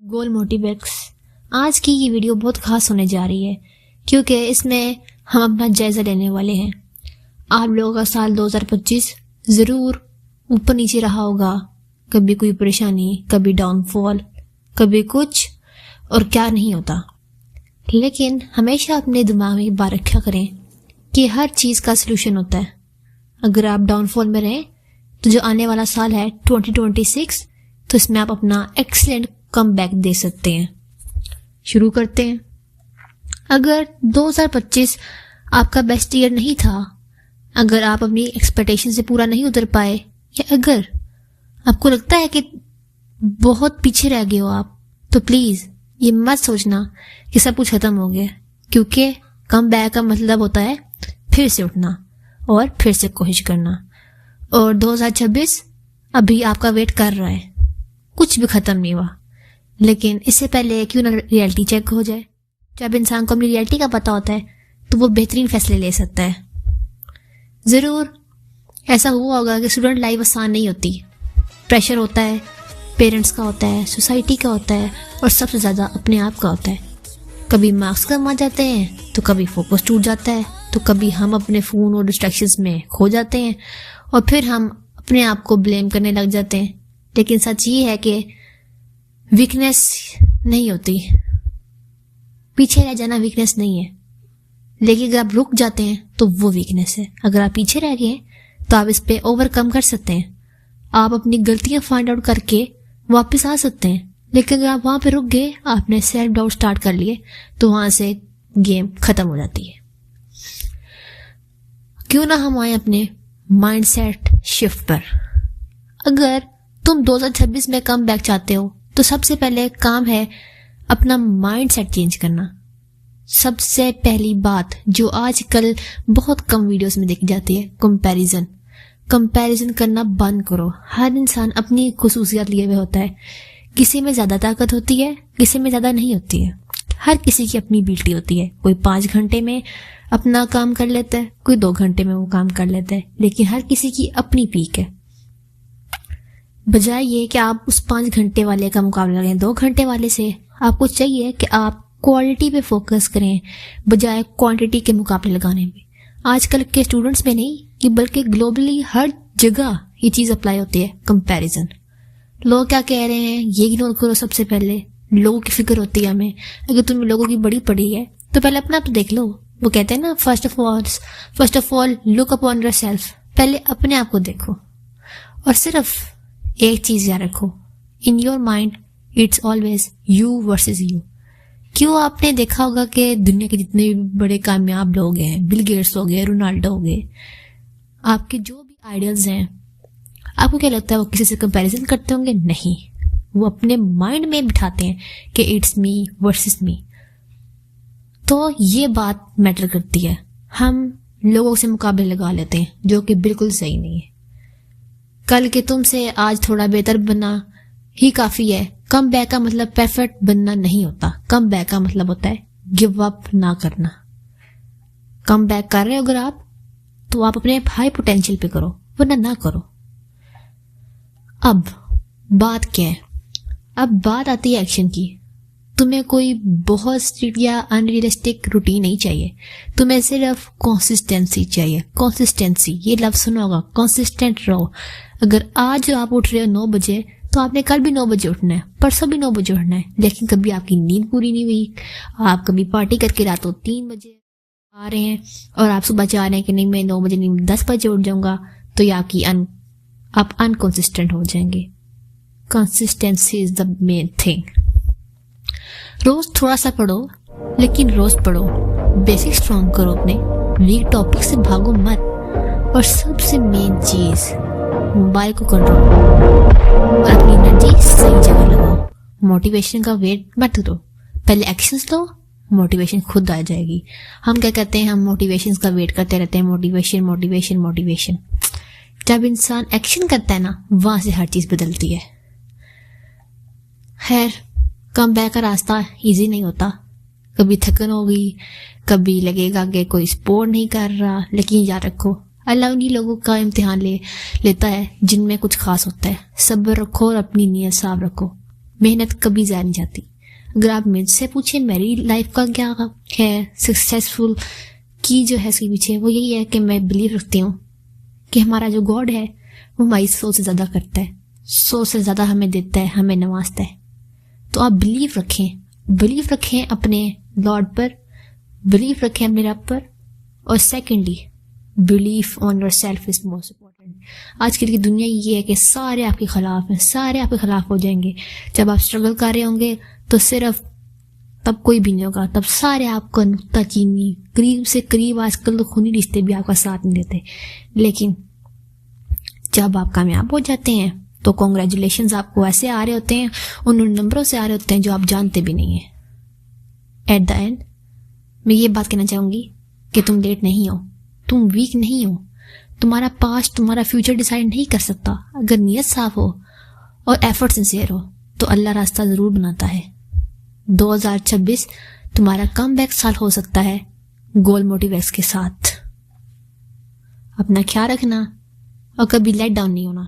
गोल मोटिवेक्स। आज की ये वीडियो बहुत खास होने जा रही है क्योंकि इसमें हम अपना जायजा लेने वाले हैं। आप लोगों का साल 2025 ज़रूर ऊपर नीचे रहा होगा, कभी कोई परेशानी, कभी डाउनफॉल, कभी कुछ और क्या नहीं होता। लेकिन हमेशा अपने दिमाग में बात रखा करें कि हर चीज़ का सलूशन होता है। अगर आप डाउनफॉल में रहें तो जो आने वाला साल है 2026, तो इसमें आप अपना एक्सीलेंट कमबैक दे सकते हैं। शुरू करते हैं। अगर 2025 आपका बेस्ट ईयर नहीं था, अगर आप अपनी एक्सपेक्टेशन से पूरा नहीं उतर पाए, या अगर आपको लगता है कि बहुत पीछे रह गए हो आप, तो प्लीज़ ये मत सोचना कि सब कुछ खत्म हो गया, क्योंकि कमबैक का मतलब होता है फिर से उठना और फिर से कोशिश करना। और 2026 अभी आपका वेट कर रहा है, कुछ भी खत्म नहीं हुआ। लेकिन इससे पहले क्यों ना रियलिटी चेक हो जाए। जब इंसान को अपनी रियलिटी का पता होता है तो वो बेहतरीन फैसले ले सकता है। ज़रूर ऐसा हुआ होगा कि स्टूडेंट लाइफ आसान नहीं होती, प्रेशर होता है, पेरेंट्स का होता है, सोसाइटी का होता है, और सबसे ज़्यादा अपने आप का होता है। कभी मार्क्स कम आ जाते हैं तो कभी फोकस टूट जाता है, तो कभी हम अपने फ़ोन और डिस्ट्रैक्शंस में खो जाते हैं और फिर हम अपने आप को ब्लेम करने लग जाते हैं। लेकिन सच ये है कि वीकनेस नहीं होती, पीछे रह जाना वीकनेस नहीं है। लेकिन अगर आप रुक जाते हैं तो वो वीकनेस है। अगर आप पीछे रह गए तो आप इस पे ओवरकम कर सकते हैं, आप अपनी गलतियां फाइंड आउट करके वापस आ सकते हैं। लेकिन अगर आप वहां पे रुक गए, आपने सेल्फ डाउट स्टार्ट कर लिए, तो वहां से गेम खत्म हो जाती है। क्यों ना हम आए अपने माइंडसेट शिफ्ट पर। अगर तुम 2026 में कम बैक चाहते हो तो सबसे पहले काम है अपना माइंडसेट चेंज करना। सबसे पहली बात जो आजकल बहुत कम वीडियोस में देखी जाती है, कंपैरिजन करना बंद करो। हर इंसान अपनी खुसूसियत लिए हुए होता है। किसी में ज़्यादा ताकत होती है, किसी में ज़्यादा नहीं होती है। हर किसी की अपनी एबिलिटी होती है। कोई 5 घंटे में अपना काम कर लेता है, कोई 2 घंटे में वो काम कर लेता है, लेकिन हर किसी की अपनी पीक है। बजाय ये कि आप उस 5 घंटे वाले का मुकाबला करें 2 घंटे वाले से, आपको चाहिए कि आप क्वालिटी पे फोकस करें बजाय क्वांटिटी के मुकाबले लगाने में। आजकल के स्टूडेंट्स में नहीं कि बल्कि ग्लोबली हर जगह ये चीज़ अप्लाई होती है, कंपैरिजन। लोग क्या कह रहे हैं ये इग्नोर करो। सबसे पहले लोगों की फिक्र होती है हमें। अगर तुम्हें लोगों की बड़ी पड़ी है तो पहले अपना आप देख लो। वो कहते हैं ना, first of all look upon yourself. पहले अपने आप को देखो और सिर्फ एक चीज याद रखो, in your mind it's always you versus you. क्यों आपने देखा होगा कि दुनिया के जितने भी बड़े कामयाब लोग हैं, बिल गेट्स हो गए, रोनाल्डो हो गए, आपके जो भी आइडियल्स हैं, आपको क्या लगता है वो किसी से कंपैरिजन करते होंगे? नहीं, वो अपने माइंड में बिठाते हैं कि इट्स मी वर्सेस मी। तो ये बात मैटर करती है। हम लोगों से मुकाबले लगा लेते हैं, जो कि बिल्कुल सही नहीं है। कल के तुमसे आज थोड़ा बेहतर बनना ही काफी है। कम बैक का मतलब परफेक्ट बनना नहीं होता। कम बैक का मतलब होता है गिव अप ना करना। कम बैक कर रहे हो अगर आप, तो आप अपने हाई पोटेंशियल पे करो, वरना ना करो। अब बात क्या है? अब बात आती है एक्शन की। तुम्हें कोई बहुत स्ट्रिक्ट या अनरियलिस्टिक रूटीन नहीं चाहिए, तुम्हें सिर्फ कंसिस्टेंसी चाहिए। कंसिस्टेंसी, ये लफ्ज सुना होगा, कंसिस्टेंट रहो। अगर आज आप उठ रहे हो 9 बजे, तो आपने कल भी 9 बजे उठना है, परसों भी 9 बजे उठना है। लेकिन कभी आपकी नींद पूरी नहीं हुई, आप कभी पार्टी करके रातों 3 बजे आ रहे हैं और आप सुबह चाह रहे हैं कि नहीं मैं 9 बजे नहीं 10 बजे उठ जाऊंगा, तो ये आप अनकंसिस्टेंट हो जाएंगे। Consistency is the main thing. रोज थोड़ा सा पढ़ो, लेकिन रोज पढ़ो। बेसिक स्ट्रॉन्ग करो अपने, वीक टॉपिक से भागो मत। और सबसे मेन चीज, मोबाइल को कंट्रोल और अपनी एनर्जी सही जगह लगाओ। मोटिवेशन का वेट मत करो, पहले एक्शंस लो, मोटिवेशन खुद आ जाएगी। हम क्या करते हैं, हम मोटिवेशन का वेट करते रहते हैं, मोटिवेशन। जब इंसान एक्शन करता है ना, वहां से हर चीज बदलती है। खैर, कम बैक का रास्ता इजी नहीं होता। कभी थकन होगी, कभी लगेगा कि कोई सपोर्ट नहीं कर रहा, लेकिन याद रखो अल्लाह उन्हीं लोगों का इम्तिहान लेता है जिनमें कुछ खास होता है। सब्र रखो और अपनी नीयत साफ रखो। मेहनत कभी ज़ाया नहीं जाती। अगर आप मुझसे पूछे मेरी लाइफ का क्या है सक्सेसफुल की जो है इसके पीछे, वो यही है कि मैं बिलीव रखती हूँ कि हमारा जो गॉड है वो हमारी सोच से ज़्यादा करता है, सोच से ज़्यादा हमें देता है, हमें नवाजता है। तो आप बिलीव रखें अपने लॉर्ड पर, बिलीव रखें अपने रब पर, और secondly believe on your self is most important. आजकल की दुनिया ये है कि सारे आपके खिलाफ हैं, सारे आपके खिलाफ हो जाएंगे। जब आप स्ट्रगल कर रहे होंगे तो सिर्फ तब कोई भी नहीं होगा, तब सारे आपका नुक्ताचीनी, करीब से करीब आजकल तो खूनी रिश्ते भी आपका साथ नहीं देते। लेकिन जब आप कामयाब हो जाते हैं तो कॉन्ग्रेचुलेशंस आपको ऐसे आ रहे होते हैं, उन नंबरों से आ रहे होते हैं जो आप जानते भी नहीं है। एट द एंड मैं ये बात कहना चाहूंगी कि तुम लेट नहीं हो, तुम वीक नहीं हो, तुम्हारा पास्ट तुम्हारा फ्यूचर डिसाइड नहीं कर सकता। अगर नीयत साफ हो और एफर्ट सिंसियर हो तो अल्लाह रास्ता जरूर बनाता है। 2026 तुम्हारा कमबैक साल हो सकता है गोल मोटिवेक्स के साथ। अपना ख्याल रखना और कभी लेट डाउन नहीं होना।